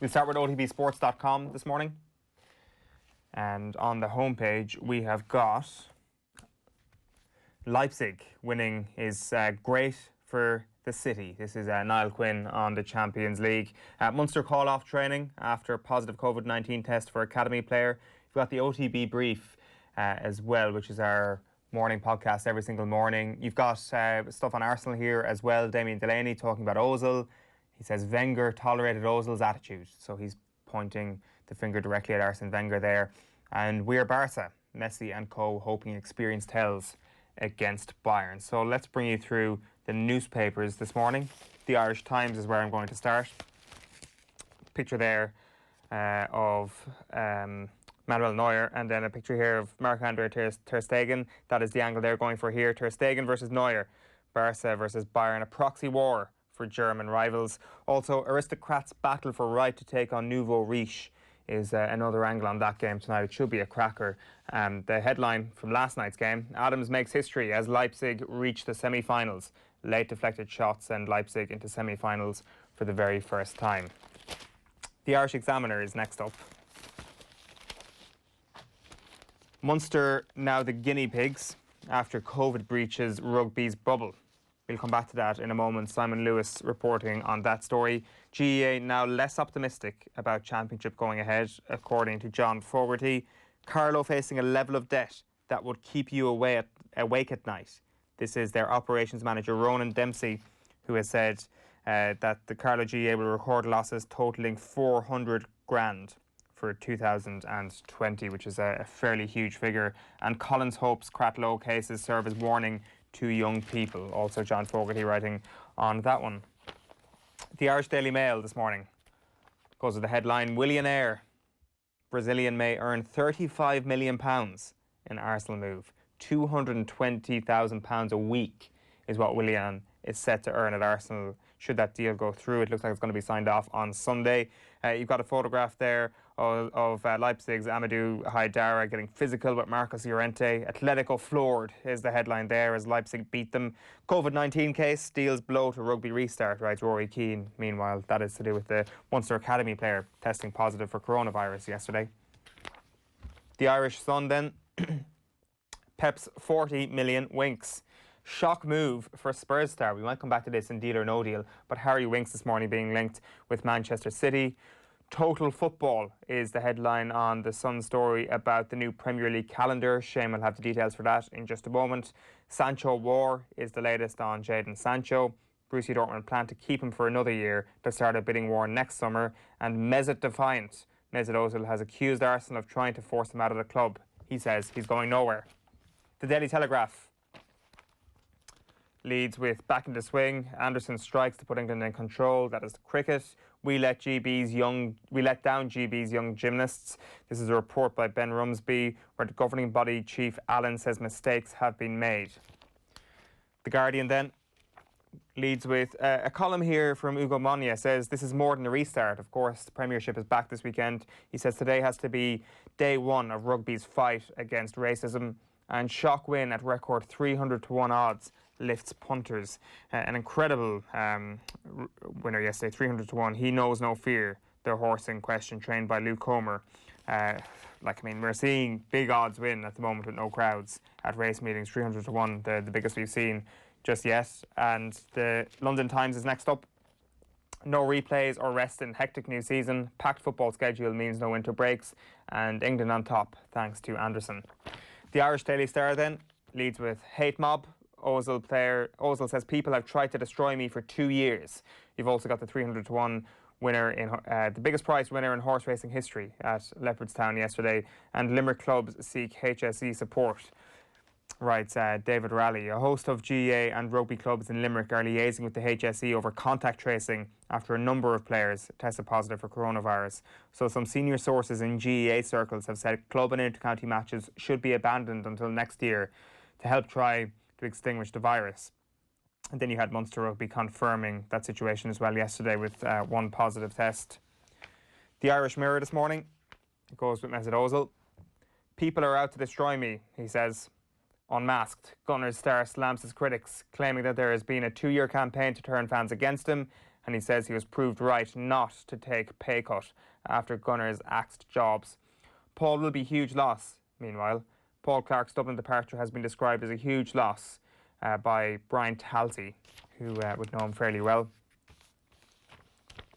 We'll start with otbsports.com this morning. And on the homepage, we have got Leipzig winning is great for the city. This is Niall Quinn on the Champions League. Munster call off training after a positive COVID-19 test for academy player. We've got the OTB brief as well, which is our morning podcast every single morning. You've got stuff on Arsenal here as well. Damien Delaney talking about Ozil. He says Wenger tolerated Ozil's attitude. So he's pointing the finger directly at Arsene Wenger there. And we're Barca, Messi and co hoping experience tells against Bayern. So let's bring you through the newspapers this morning. The Irish Times is where I'm going to start. Picture there of Manuel Neuer, and then a picture here of Marc-Andre Ter Stegen. That is the angle they're going for here. Ter Stegen versus Neuer. Barca versus Bayern, a proxy war for German rivals. Also, aristocrats battle for right to take on nouveau riche is another angle on that game tonight. It should be a cracker. The headline from last night's game, Adams makes history as Leipzig reach the semi-finals. Late deflected shots send Leipzig into semi-finals for the very first time. The Irish Examiner is next up. Munster now the guinea pigs after COVID breaches rugby's bubble. We'll come back to that in a moment. Simon Lewis reporting on that story. GAA now less optimistic about championship going ahead, according to John Fogarty. Carlo facing a level of debt that would keep you awake at night. This is their operations manager, Ronan Dempsey, who has said that the Carlo GAA will record losses totalling 400 grand for 2020, which is a fairly huge figure. And Collins hopes Cratloe cases serve as warning to young people. Also John Fogarty writing on that one. The Irish Daily Mail this morning goes with the headline, Willionaire Brazilian may earn £35 million in Arsenal move. £220,000 a week is what Willian is set to earn at Arsenal should that deal go through. It looks like it's going to be signed off on Sunday. You've got a photograph there of Leipzig's Amadou Haidara getting physical with Marcos Llorente. Atletico floored is the headline there as Leipzig beat them. COVID-19 case deals blow to rugby restart, writes Rory Keane. Meanwhile, that is to do with the Munster Academy player testing positive for coronavirus yesterday. The Irish Sun then. Pep's 40 million Winks. Shock move for Spurs star. We might come back to this in Deal or No Deal, but Harry Winks this morning being linked with Manchester City. Total Football is the headline on the Sun story about the new Premier League calendar. Shane will have the details for that in just a moment. Sancho War is the latest on Jadon Sancho. Borussia Dortmund plan to keep him for another year to start a bidding war next summer. And Mesut defiant. Mesut Ozil has accused Arsenal of trying to force him out of the club. He says he's going nowhere. The Daily Telegraph leads with back into swing. Anderson strikes to put England in control. That is the cricket. We let down GB's young gymnasts. This is a report by Ben Rumsby, where the governing body chief Allen says mistakes have been made. The Guardian then leads with a column here from Ugo Monia. Says this is more than a restart. Of course, the Premiership is back this weekend. He says today has to be day one of rugby's fight against racism. And shock win at record 300-1 odds lifts punters. An incredible winner yesterday, 300-1. He knows no fear, the horse in question, trained by Luke Comer. We're seeing big odds win at the moment with no crowds at race meetings, 300-1, the biggest we've seen just yet. And the London Times is next up. No replays or rest in hectic new season. Packed football schedule means no winter breaks. And England on top, thanks to Anderson. The Irish Daily Star then leads with hate mob. Ozil says people have tried to destroy me for 2 years. You've also got the 300-1 winner in the biggest prize winner in horse racing history at Leopardstown yesterday. And Limerick clubs seek HSE support, writes David Raleigh. A host of GAA and rugby clubs in Limerick are liaising with the HSE over contact tracing after a number of players tested positive for coronavirus. So some senior sources in GAA circles have said club and inter-county matches should be abandoned until next year to help try to extinguish the virus. And then you had Munster Rugby confirming that situation as well yesterday with one positive test. The Irish Mirror this morning goes with Mesut Ozil. People are out to destroy me, he says. Unmasked, Gunners star slams his critics, claiming that there has been a 2-year campaign to turn fans against him and he says he was proved right not to take pay cut after Gunners axed jobs. Paul will be a huge loss, meanwhile. Paul Clark's Dublin departure has been described as a huge loss by Brian Talty, who would know him fairly well.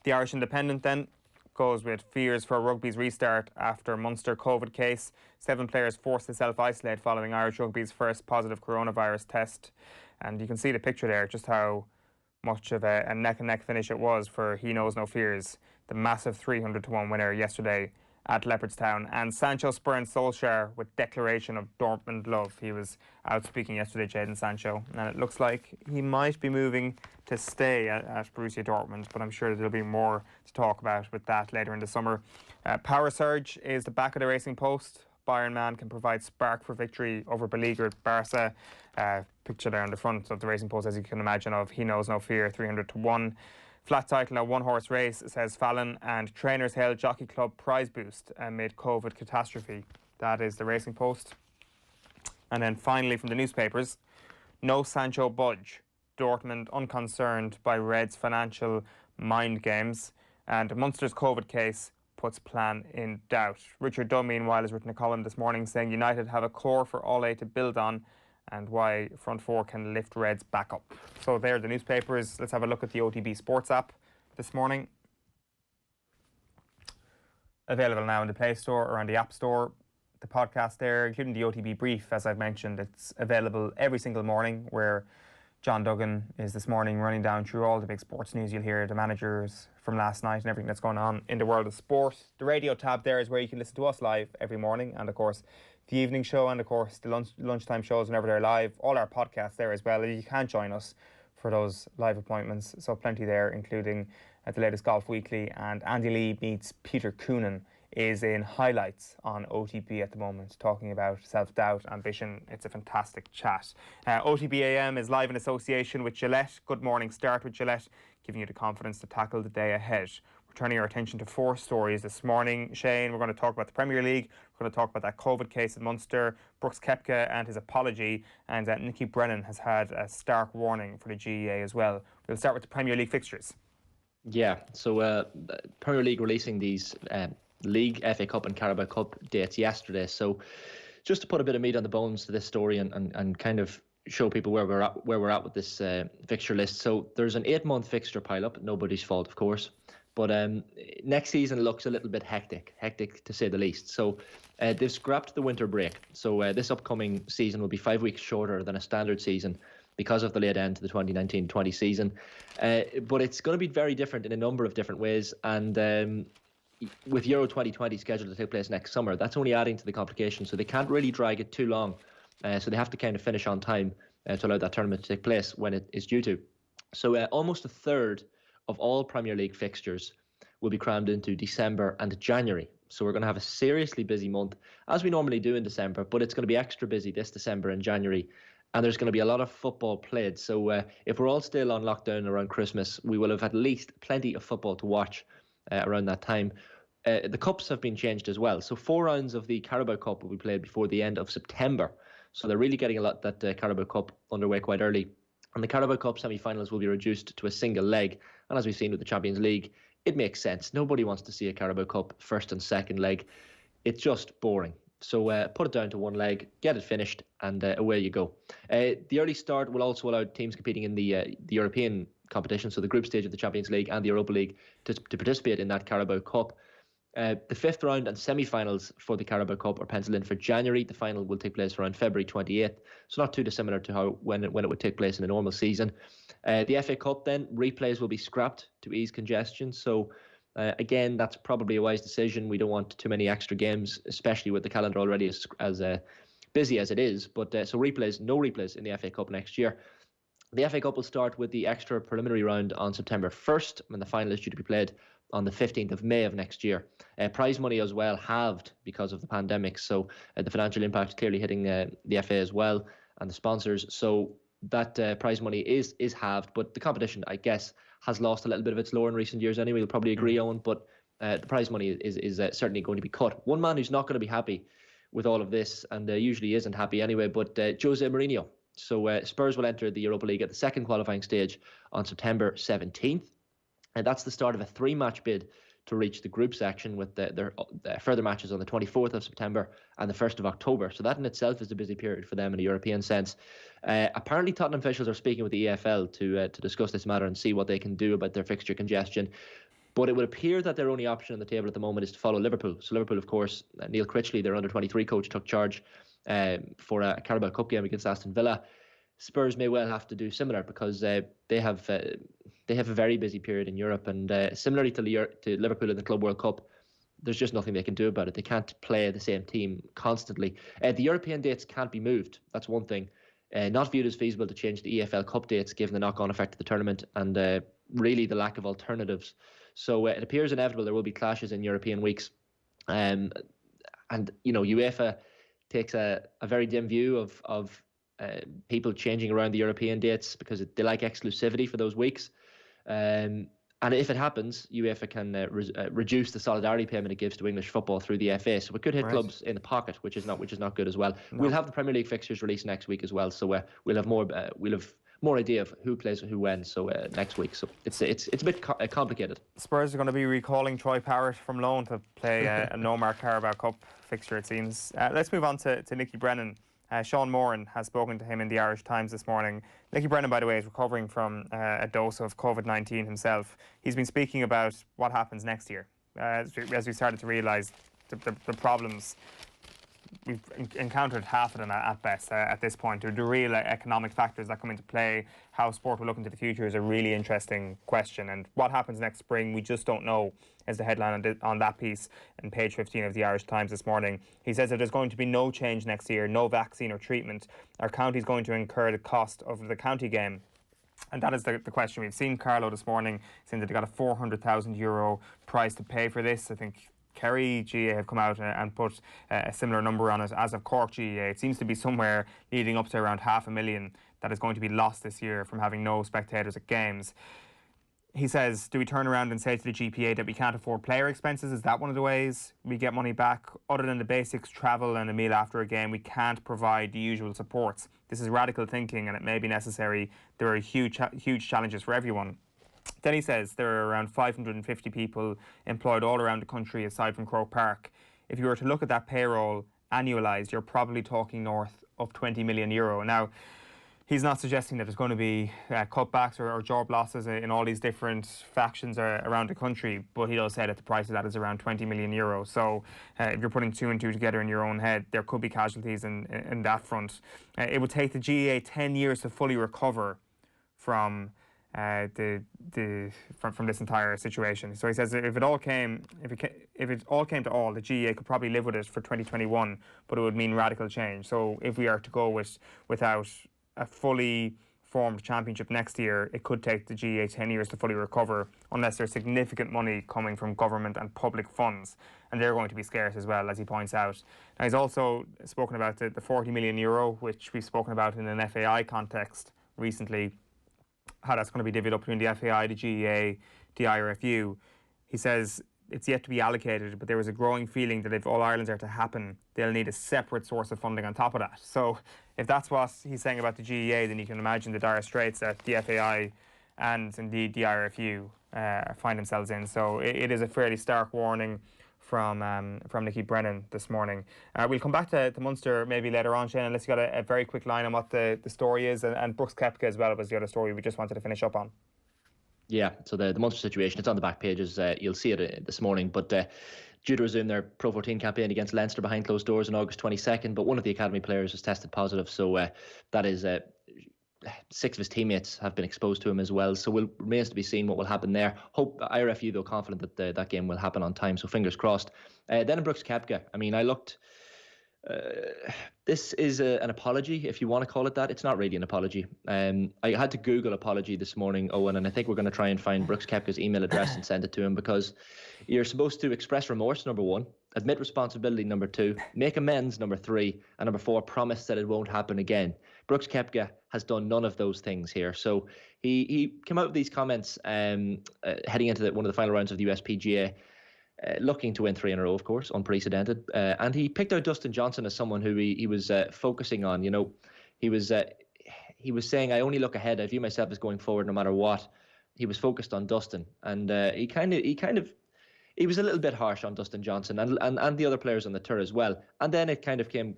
The Irish Independent then goes with fears for rugby's restart after Munster COVID case. 7 players forced to self-isolate following Irish rugby's first positive coronavirus test. And you can see the picture there, just how much of a neck-and-neck finish it was for He Knows No Fears, the massive 300-1 winner yesterday at Leopardstown. And Sancho spurned Solskjaer with declaration of Dortmund love. He was out speaking yesterday, Jadon Sancho, and it looks like he might be moving to stay at Borussia Dortmund, but I'm sure there'll be more to talk about with that later in the summer. Power Surge is the back of the Racing Post. Bayern man can provide spark for victory over beleaguered Barca. Picture there on the front of the Racing Post, as you can imagine, of He Knows No Fear, 300-1. Flat title, a one-horse race, says Fallon, and trainers hailed Jockey Club prize boost amid COVID catastrophe. That is the Racing Post. And then finally from the newspapers, no Sancho budge. Dortmund unconcerned by Reds' financial mind games. And Munster's COVID case puts plan in doubt. Richard Dunn, meanwhile, has written a column this morning saying United have a core for All A to build on, and why front four can lift Reds back up. So there are the newspapers. Let's have a look at the OTB Sports app this morning. Available now in the Play Store or on the App Store. The podcast there, including the OTB Brief, as I've mentioned, it's available every single morning, where John Duggan is this morning running down through all the big sports news. You'll hear the managers from last night and everything that's going on in the world of sport. The radio tab there is where you can listen to us live every morning, and of course the evening show, and of course the lunchtime shows whenever they're live. All our podcasts there as well. You can join us for those live appointments. So plenty there, including the latest Golf Weekly, and Andy Lee meets Peter Coonan is in highlights on OTB at the moment, talking about self-doubt, ambition. It's a fantastic chat. OTB AM is live in association with Gillette. Good morning start with Gillette, giving you the confidence to tackle the day ahead. We're turning our attention to 4 stories this morning. Shane, we're going to talk about the Premier League. We're going to talk about that COVID case in Munster, Brooks Koepka and his apology, and Nicky Brennan has had a stark warning for the GAA as well. We'll start with the Premier League fixtures. Yeah, so Premier League releasing these League, FA Cup and Carabao Cup dates yesterday. So just to put a bit of meat on the bones to this story and kind of show people where we're at with this fixture list. So there's an 8-month fixture pile-up, nobody's fault, of course. But next season looks a little bit hectic to say the least. So they've scrapped the winter break. So this upcoming season will be 5 weeks shorter than a standard season because of the late end to the 2019-20 season. But it's going to be very different in a number of different ways. And with Euro 2020 scheduled to take place next summer, that's only adding to the complication. So they can't really drag it too long. So they have to kind of finish on time to allow that tournament to take place when it is due to. So almost a third of all Premier League fixtures will be crammed into December and January. So we're going to have a seriously busy month, as we normally do in December, but it's going to be extra busy this December and January. And there's going to be a lot of football played. So if we're all still on lockdown around Christmas, we will have at least plenty of football to watch around that time. The cups have been changed as well. So 4 rounds of the Carabao Cup will be played before the end of September. So they're really getting that Carabao Cup underway quite early. And the Carabao Cup semi-finals will be reduced to a single leg. And as we've seen with the Champions League, it makes sense. Nobody wants to see a Carabao Cup first and second leg. It's just boring. So put it down to one leg, get it finished, and away you go. The early start will also allow teams competing in the European competition, so the group stage of the Champions League and the Europa League, to participate in that Carabao Cup. The 5th round and semi-finals for the Carabao Cup are penciled in for January. The final will take place around February 28th, so not too dissimilar to when it would take place in a normal season. The FA Cup then, replays will be scrapped to ease congestion. So again, that's probably a wise decision. We don't want too many extra games, especially with the calendar already as busy as it is. But so no replays in the FA Cup next year. The FA Cup will start with the extra preliminary round on September 1st, when the final is due to be played on the 15th of May of next year. Prize money as well halved because of the pandemic, so the financial impact clearly hitting the FA as well and the sponsors. So that prize money is halved, but the competition, I guess, has lost a little bit of its lore in recent years anyway. You'll probably agree, Owen, but the prize money is certainly going to be cut. One man who's not going to be happy with all of this, and usually isn't happy anyway, but Jose Mourinho. So Spurs will enter the Europa League at the second qualifying stage on September 17th. And that's the start of a 3-match bid to reach the group section, with their further matches on the 24th of September and the 1st of October. So that in itself is a busy period for them in a European sense. Apparently, Tottenham officials are speaking with the EFL to discuss this matter and see what they can do about their fixture congestion. But it would appear that their only option on the table at the moment is to follow Liverpool. So Liverpool, of course, Neil Critchley, their under-23 coach, took charge for a Carabao Cup game against Aston Villa. Spurs may well have to do similar, because they have a very busy period in Europe, and similarly to Liverpool in the Club World Cup, there's just nothing they can do about it. They can't play the same team constantly. The European dates can't be moved. That's one thing. Not viewed as feasible to change the EFL Cup dates, given the knock-on effect of the tournament and really the lack of alternatives. So it appears inevitable there will be clashes in European weeks. And UEFA takes a very dim view of people changing around the European dates, because they like exclusivity for those weeks. And if it happens, UEFA can reduce the solidarity payment it gives to English football through the FA. So it could hit clubs in the pocket, which is not good as well. No. We'll have the Premier League fixtures released next week as well, so we'll have more idea of who plays who when. So next week, so it's a bit complicated. Spurs are going to be recalling Troy Parrott from loan to play a no-mark Carabao Cup fixture, it seems. Let's move on to Nicky Brennan. Sean Moran has spoken to him in the Irish Times this morning. Nicky Brennan, by the way, is recovering from a dose of COVID-19 himself. He's been speaking about what happens next year. As we started to realise the problems, we've encountered half of them at best at this point. The real economic factors that come into play, how sport will look into the future, is a really interesting question. And what happens next spring, we just don't know, as the headline on that piece on page 15 of the Irish Times this morning. He says that there's going to be no change next year, no vaccine or treatment. Our county is going to incur the cost of the county game. And that is the question. We've seen Carlo this morning saying that they got a €400,000 price to pay for this. I think Kerry GAA have come out and put a similar number on it, as of Cork GAA. It seems to be somewhere leading up to around $500,000 that is going to be lost this year from having no spectators at games. He says, do we turn around and say to the GPA that we can't afford player expenses? Is that one of the ways we get money back? Other than the basics, travel and a meal after a game, we can't provide the usual supports. This is radical thinking and it may be necessary. There are huge challenges for everyone. Then he says there are around 550 people employed all around the country aside from Croke Park. If you were to look at that payroll annualised, you're probably talking north of €20 million. Now, he's not suggesting that there's going to be cutbacks or job losses in all these different factions around the country, but he does say that the price of that is around €20 million. So if you're putting two and two together in your own head, there could be casualties in that front. It would take the GAA 10 years to fully recover from from this entire situation. So he says if it all came to all, the GAA could probably live with it for 2021, but it would mean radical change. So if we are to go without a fully formed championship next year, it could take the GAA 10 years to fully recover, unless there's significant money coming from government and public funds, and they're going to be scarce as well, as he points out. Now, he's also spoken about the €40 million, which we've spoken about in an FAI context recently, how that's going to be divvied up between the FAI, the GAA, the IRFU. He says it's yet to be allocated, but there is a growing feeling that if All Irelands are to happen, they'll need a separate source of funding on top of that. So if that's what he's saying about the GAA, then you can imagine the dire straits that the FAI and indeed the IRFU find themselves in. So it is a fairly stark warning from Nicky Brennan this morning. We'll come back to Munster maybe later on, Shane, unless you got a very quick line on what the story is, and Brooks Koepka as well was the other story we just wanted to finish up on. Yeah, so the Munster situation, it's on the back pages. You'll see it this morning, but due to resume their Pro 14 campaign against Leinster behind closed doors on August 22nd, but one of the academy players was tested positive, so that is 6 of his teammates have been exposed to him as well, so it remains to be seen what will happen there. Hope IRFU, though, confident that that game will happen on time, so fingers crossed. Then in Brooks Koepka, I mean, I looked... this is an apology, if you want to call it that. It's not really an apology. I had to Google apology this morning, Owen, and I think we're going to try and find Brooks Koepka's email address and send it to him, because you're supposed to express remorse, number 1, admit responsibility, number 2, make amends, number 3, and number 4, promise that it won't happen again. Brooks Koepka has done none of those things here. So he came out with these comments heading into one of the final rounds of the USPGA, looking to win 3 in a row, of course, unprecedented. And he picked out Dustin Johnson as someone who he was focusing on. You know, he was saying, I only look ahead. I view myself as going forward no matter what. he was focused on Dustin, and he was a little bit harsh on Dustin Johnson and the other players on the tour as well. And then it kind of came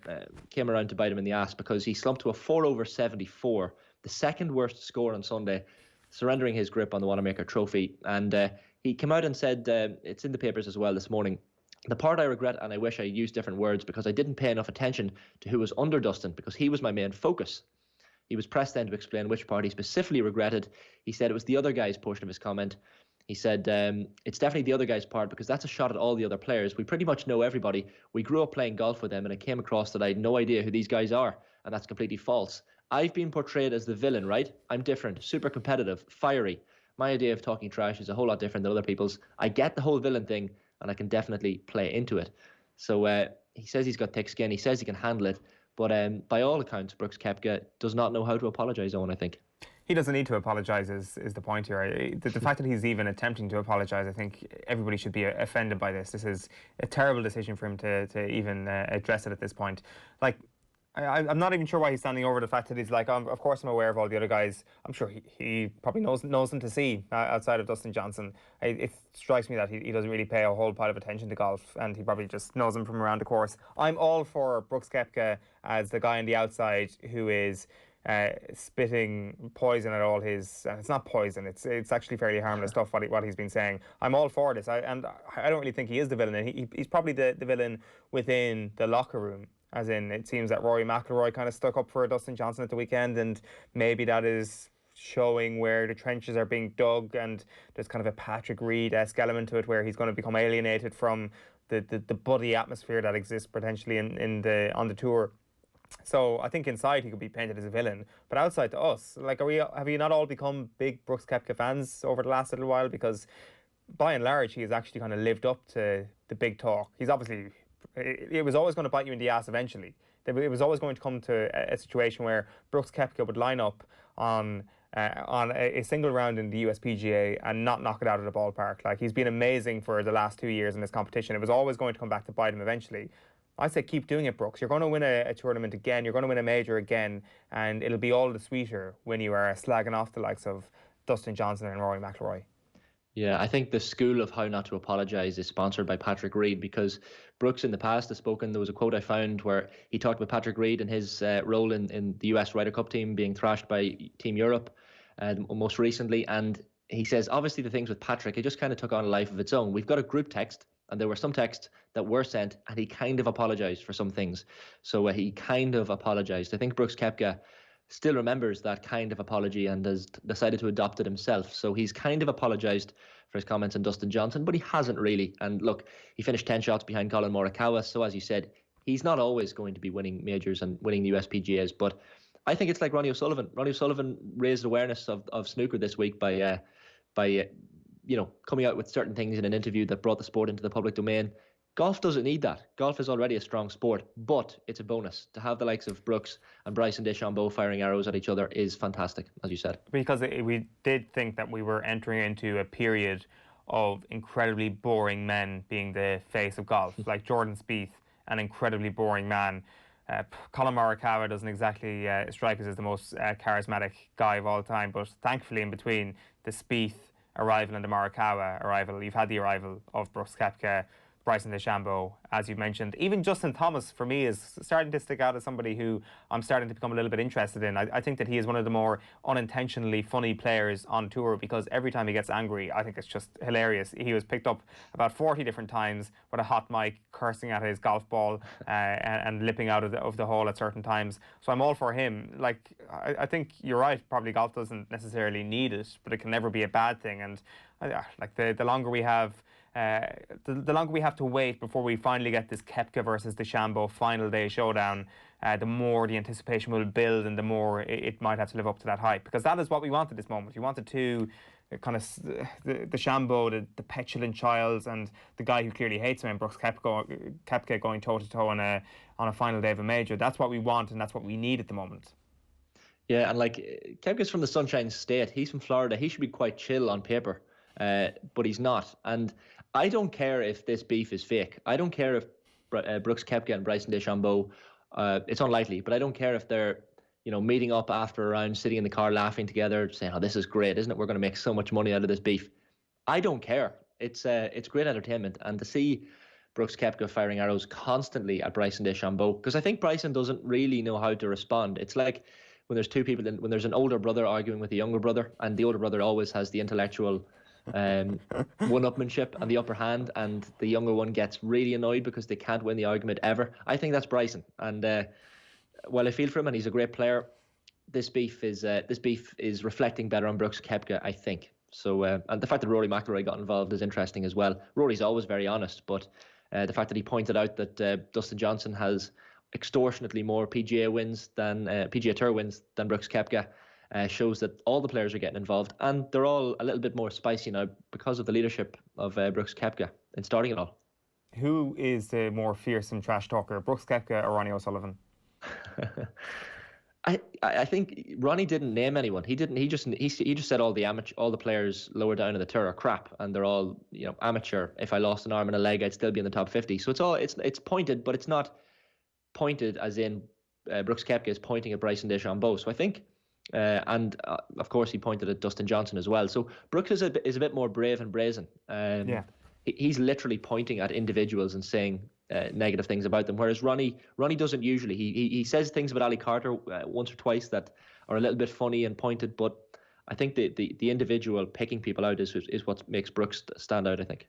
around to bite him in the ass, because he slumped to a 4/74, the second worst score on Sunday, surrendering his grip on the Wanamaker Trophy. And he came out and said, it's in the papers as well this morning, the part I regret, and I wish I used different words, because I didn't pay enough attention to who was under Dustin, because he was my main focus. He was pressed then to explain which part he specifically regretted. He said it was the other guy's portion of his comment. He said, it's definitely the other guy's part, because that's a shot at all the other players. We pretty much know everybody. We grew up playing golf with them, and it came across that I had no idea who these guys are, and that's completely false. I've been portrayed as the villain, right? I'm different, super competitive, fiery. My idea of talking trash is a whole lot different than other people's. I get the whole villain thing, and I can definitely play into it. So he says he's got thick skin. He says he can handle it. But by all accounts, Brooks Koepka does not know how to apologise, Owen, I think. He doesn't need to apologise is the point here. The fact that he's even attempting to apologise, I think everybody should be offended by this. This is a terrible decision for him to even address it at this point. Like, I'm not even sure why he's standing over the fact that he's like, of course I'm aware of all the other guys. I'm sure he probably knows them to see outside of Dustin Johnson. It strikes me that he doesn't really pay a whole pile of attention to golf, and he probably just knows him from around the course. I'm all for Brooks Koepka as the guy on the outside who is spitting poison at all his, and it's not poison, it's actually fairly harmless stuff what he's been saying. I'm all for this, and I don't really think he is the villain, and he's probably the villain within the locker room. As in, it seems that Rory McIlroy kind of stuck up for Dustin Johnson at the weekend, and maybe that is showing where the trenches are being dug, and there's kind of a Patrick Reed-esque element to it where he's going to become alienated from the buddy atmosphere that exists potentially on the tour. So I think inside he could be painted as a villain, but outside to us, like, have you not all become big Brooks Koepka fans over the last little while? Because by and large, he has actually kind of lived up to the big talk. He's obviously, it was always going to bite you in the ass eventually. It was always going to come to a situation where Brooks Koepka would line up on a single round in the USPGA and not knock it out of the ballpark. Like, he's been amazing for the last 2 years in this competition. It was always going to come back to bite him eventually. I say keep doing it, Brooks. You're going to win a tournament again. You're going to win a major again, and it'll be all the sweeter when you are slagging off the likes of Dustin Johnson and Rory McIlroy. Yeah, I think the school of how not to apologise is sponsored by Patrick Reed, because Brooks in the past has spoken. There was a quote I found where he talked about Patrick Reed and his role in the US Ryder Cup team being thrashed by Team Europe most recently. And he says, obviously the things with Patrick, it just kind of took on a life of its own. We've got a group text, and there were some texts that were sent, and he kind of apologised for some things. So he kind of apologised. I think Brooks Koepka still remembers that kind of apology and has decided to adopt it himself. So he's kind of apologised for his comments on Dustin Johnson, but he hasn't really. And look, he finished 10 shots behind Colin Morikawa. So as you said, he's not always going to be winning majors and winning the USPGAs. But I think it's like Ronnie O'Sullivan. Ronnie O'Sullivan raised awareness of snooker this week by coming out with certain things in an interview that brought the sport into the public domain. Golf doesn't need that. Golf is already a strong sport, but it's a bonus. To have the likes of Brooks and Bryson DeChambeau firing arrows at each other is fantastic, as you said. Because we did think that we were entering into a period of incredibly boring men being the face of golf, like Jordan Spieth, an incredibly boring man. Colin Morikawa doesn't exactly strike us as the most charismatic guy of all time, but thankfully in between the Spieth arrival and the Morikawa arrival, you've had the arrival of Brooks Koepka, Bryson DeChambeau, as you mentioned. Even Justin Thomas, for me, is starting to stick out as somebody who I'm starting to become a little bit interested in. I think that he is one of the more unintentionally funny players on tour, because every time he gets angry, I think it's just hilarious. He was picked up about 40 different times with a hot mic, cursing at his golf ball and lipping out of the hole at certain times. So I'm all for him. Like, I think you're right. Probably golf doesn't necessarily need it, but it can never be a bad thing. And like the longer we have the longer we have to wait before we finally get this Koepka versus DeChambeau final day showdown, the more the anticipation will build, and the more it might have to live up to that hype. Because that is what we want at this moment. We wanted to kind of the DeChambeau, the petulant child, and the guy who clearly hates him, and Brooks Koepka going toe to toe on a final day of a major. That's what we want, and that's what we need at the moment. Yeah, and like, Koepka's from the Sunshine State. He's from Florida. He should be quite chill on paper, but he's not. And I don't care if this beef is fake. I don't care if Brooks Koepka and Bryson DeChambeau, it's unlikely, but I don't care if they're meeting up after a round, sitting in the car laughing together, saying, "Oh, this is great, isn't it? We're going to make so much money out of this beef." I don't care. It's great entertainment, and to see Brooks Koepka firing arrows constantly at Bryson DeChambeau, because I think Bryson doesn't really know how to respond. It's like when there's two people, when there's an older brother arguing with a younger brother, and the older brother always has the intellectual one-upmanship and the upper hand, and the younger one gets really annoyed because they can't win the argument ever. I think that's Bryson, and while I feel for him and he's a great player, this beef is reflecting better on Brooks Koepka, I think. So, and the fact that Rory McIlroy got involved is interesting as well. Rory's always very honest, but the fact that he pointed out that Dustin Johnson has extortionately more PGA Tour wins than Brooks Koepka shows that all the players are getting involved, and they're all a little bit more spicy now because of the leadership of Brooks Koepka in starting it all. Who is the more fearsome trash talker, Brooks Koepka or Ronnie O'Sullivan? I think Ronnie didn't name anyone. He didn't. He just said all the players lower down in the tour are crap, and they're all amateur. If I lost an arm and a leg, I'd still be in the top 50. So it's pointed, but it's not pointed as in Brooks Koepka is pointing at Bryson DeChambeau. So I think, and of course he pointed at Dustin Johnson as well. So Brooks is a bit more brave and brazen. Yeah. He's literally pointing at individuals and saying negative things about them, whereas Ronnie doesn't usually. He says things about Ali Carter once or twice that are a little bit funny and pointed, but I think the individual picking people out is what makes Brooks stand out, I think.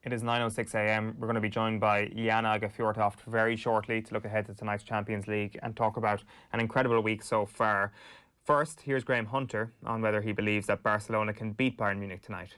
It is 9:06 AM. We're going to be joined by Jana Gefjortoft very shortly to look ahead to tonight's Champions League and talk about an incredible week so far. First, here's Graham Hunter on whether he believes that Barcelona can beat Bayern Munich tonight.